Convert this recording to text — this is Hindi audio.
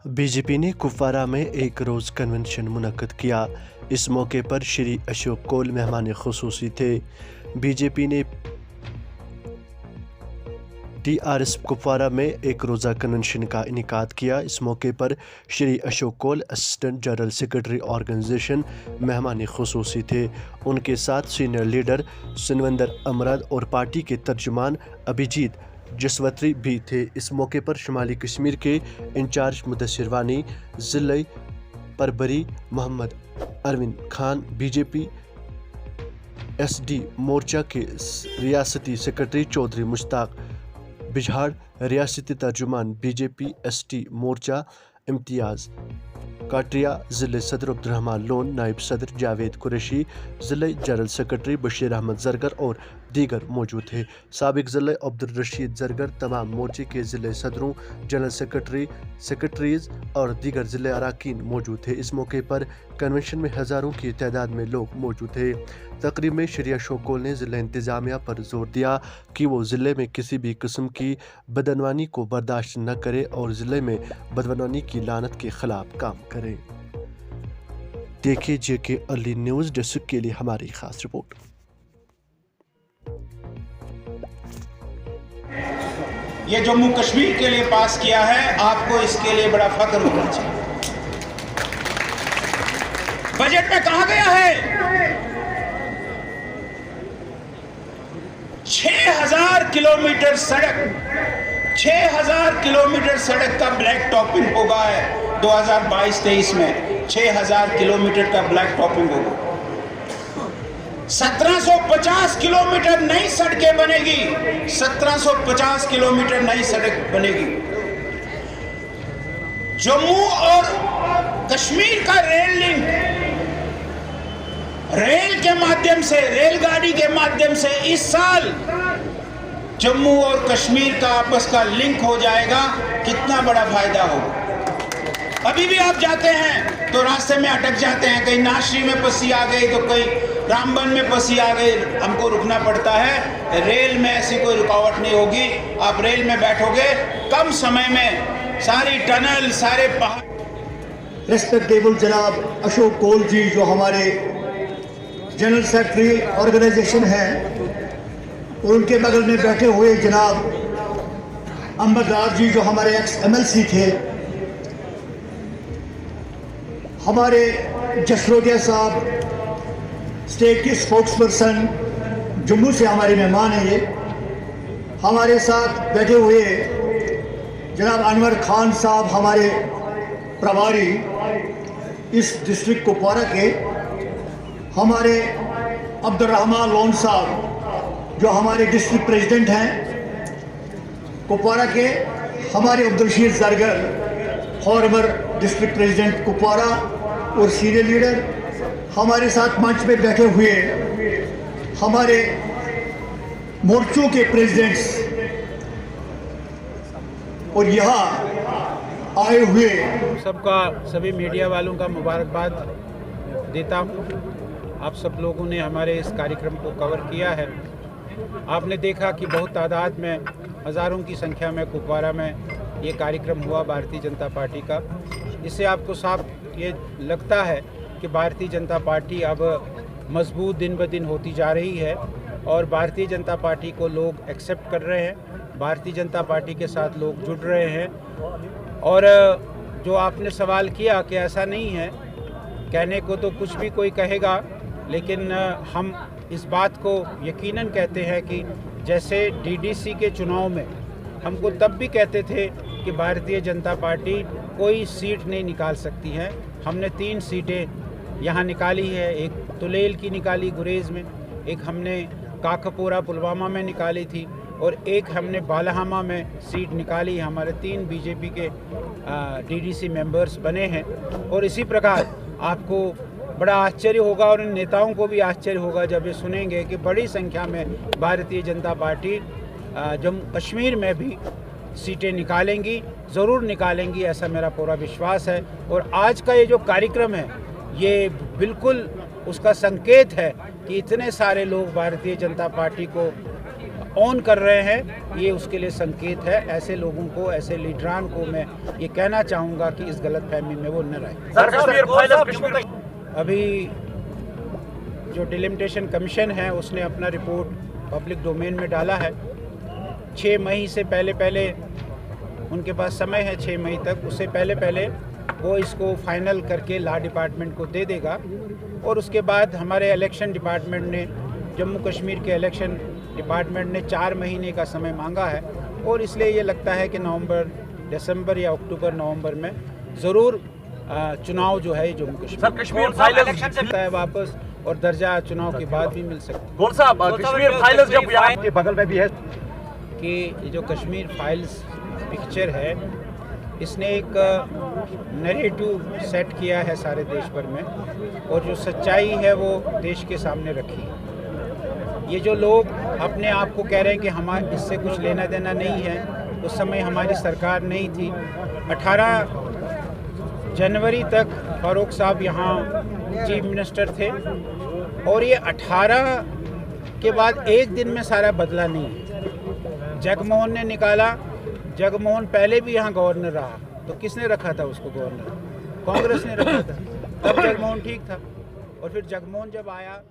बीजेपी ने कुपवारा में एक रोज़ कन्वेंशन मुनक्कद किया। इस मौके पर श्री अशोक कौल मेहमान खुसूसी थे। बीजेपी ने टीआरएस कुपवारा में एक रोज़ा कन्वेंशन का इनेकाद किया। इस मौके पर Shri Ashok Kaul assistant general secretary organisation मेहमान खुसूसी थे। उनके साथ सीनियर लीडर सिनवंदर अमरद और पार्टी के तर्जुमान अभिजीत जसवंतरी भी थे। इस मौके पर शुमाली कश्मीर के इंचार्ज मुदस्सिर वानी, ज़िला परबरी मोहम्मद अरविंद खान, बीजेपी एसडी मोर्चा के रियासती सेक्रेटरी चौधरी मुश्ताक बिजहाड़, रियासती तर्जुमान बीजेपी एसटी मोर्चा इम्तियाज़ काटरिया, ज़िले सदर अब्दुर्रहमान लोन, नायब सदर जावेद कुरैशी, ज़िले जनरल सेक्रेटरी बशीर अहमद जरगर और दीगर मौजूद थे। साबिक ज़िले अब्दुल रशीद जरगर, तमाम मोर्चे के ज़िले सदरों, जनरल सेक्रेटरीज और दीगर ज़िले अरकान मौजूद थे। इस मौके पर कन्वेंशन में हज़ारों की तादाद में लोग मौजूद थे। तकरीब में श्री अशोक कौल ने ज़िला इंतज़ामिया पर जोर दिया कि वो ज़िले में किसी भी किस्म की बदनवानी को बर्दाश्त न करे और ज़िले में बदनवानी की लानत के खिलाफ काम करे। देखिए जेके अर्ली न्यूज़ डेस्क के लिए हमारी खास रिपोर्ट। ये जम्मू कश्मीर के लिए पास किया है, आपको इसके लिए बड़ा फख्र होना चाहिए। बजट में कहा गया है 6000 किलोमीटर सड़क, 6000 किलोमीटर सड़क का ब्लैक टॉपिंग होगा है 2022-23 में 6000 किलोमीटर का ब्लैक टॉपिंग होगा। 1750 किलोमीटर नई सड़कें बनेगी, 1750 किलोमीटर नई सड़क बनेगी। जम्मू और कश्मीर का रेल लिंक, रेल के माध्यम से, रेलगाड़ी के माध्यम से इस साल जम्मू और कश्मीर का आपस का लिंक हो जाएगा। कितना बड़ा फायदा होगा। अभी भी आप जाते हैं तो रास्ते में अटक जाते हैं, कहीं नाश्री में पसी आ गई तो कहीं रामबन में पसी आ गई, हमको रुकना पड़ता है। रेल में ऐसी कोई रुकावट नहीं होगी। आप रेल में बैठोगे, कम समय में सारी टनल, सारे पहाड़। रिस्पेक्टेबल जनाब अशोक कौल जी जो हमारे जनरल सेक्रेटरी ऑर्गेनाइजेशन हैं, और उनके बगल में बैठे हुए जनाब अमरदार जी जो हमारे एक्स MLC थे, हमारे जसरोदिया साहब स्टेट के स्पोक्स पर्सन जम्मू से हमारे मेहमान हैं। ये हमारे साथ बैठे हुए जनाब अनवर खान साहब हमारे प्रभारी इस डिस्ट्रिक्ट कुपवारा के, हमारे अब्दुर्रहमान लोन साहब जो हमारे डिस्ट्रिक्ट प्रेसिडेंट हैं कुपवारा के, हमारे Abdul Rashid Zargar farmer district president Kupwara और सीनियर लीडर, हमारे साथ मंच पे बैठे हुए हमारे मोर्चों के प्रेसिडेंट्स और यहाँ आए हुए सबका, सभी मीडिया वालों का मुबारकबाद देता हूँ। आप सब लोगों ने हमारे इस कार्यक्रम को कवर किया है। आपने देखा कि बहुत तादाद में, हज़ारों की संख्या में कुपवारा में ये कार्यक्रम हुआ भारतीय जनता पार्टी का। इससे आपको साफ ये लगता है कि भारतीय जनता पार्टी अब मजबूत दिन ब दिन होती जा रही है और भारतीय जनता पार्टी को लोग एक्सेप्ट कर रहे हैं, भारतीय जनता पार्टी के साथ लोग जुड़ रहे हैं। और जो आपने सवाल किया कि ऐसा नहीं है, कहने को तो कुछ भी कोई कहेगा, लेकिन हम इस बात को यकीनन कहते हैं कि जैसे DDC के चुनाव में हमको तब भी कहते थे कि भारतीय जनता पार्टी कोई सीट नहीं निकाल सकती है, हमने 3 सीटें यहाँ निकाली है। एक तुलेल की निकाली गुरेज़ में, एक हमने काकपोरा पुलवामा में निकाली थी और एक हमने बालाहामा में सीट निकाली। हमारे 3 बीजेपी के DDC मेंबर्स बने हैं। और इसी प्रकार आपको बड़ा आश्चर्य होगा और इन नेताओं को भी आश्चर्य होगा जब ये सुनेंगे कि बड़ी संख्या में भारतीय जनता पार्टी जम्मू कश्मीर में भी सीटें निकालेंगी, ज़रूर निकालेंगी, ऐसा मेरा पूरा विश्वास है। और आज का ये जो कार्यक्रम है ये बिल्कुल उसका संकेत है कि इतने सारे लोग भारतीय जनता पार्टी को ऑन कर रहे हैं, ये उसके लिए संकेत है। ऐसे लोगों को, ऐसे लीडरान को मैं ये कहना चाहूँगा कि इस गलतफहमी में वो न रहे। अभी जो डिलिमिटेशन कमीशन है उसने अपना रिपोर्ट पब्लिक डोमेन में डाला है। 6 मई से पहले उनके पास समय है, 6 मई तक, उससे पहले वो इसको फाइनल करके लॉ डिपार्टमेंट को दे देगा। और उसके बाद हमारे इलेक्शन डिपार्टमेंट ने, जम्मू कश्मीर के इलेक्शन डिपार्टमेंट ने 4 महीने का समय मांगा है और इसलिए ये लगता है कि नवंबर, दिसंबर या अक्टूबर नवंबर में ज़रूर चुनाव जो है जम्मू कश्मीर इलेक्शन सकता है वापस, और दर्जा चुनाव के बाद भी मिल सकता है। कश्मीर फाइल्स जब यहाँ के बगल में भी है कि ये जो कश्मीर फाइल्स पिक्चर है, इसने एक नैरेटिव सेट किया है सारे देश भर में, और जो सच्चाई है वो देश के सामने रखी है। ये जो लोग अपने आप को कह रहे हैं कि हमारे इससे कुछ लेना देना नहीं है, उस समय हमारी सरकार नहीं थी। 18 जनवरी तक फारूक साहब यहाँ चीफ मिनिस्टर थे, और ये 18 के बाद एक दिन में सारा बदला नहीं है। जगमोहन ने निकाला, जगमोहन पहले भी यहाँ गवर्नर रहा, तो किसने रखा था उसको गवर्नर? कांग्रेस ने रखा था। तब जगमोहन ठीक था, और फिर जगमोहन जब आया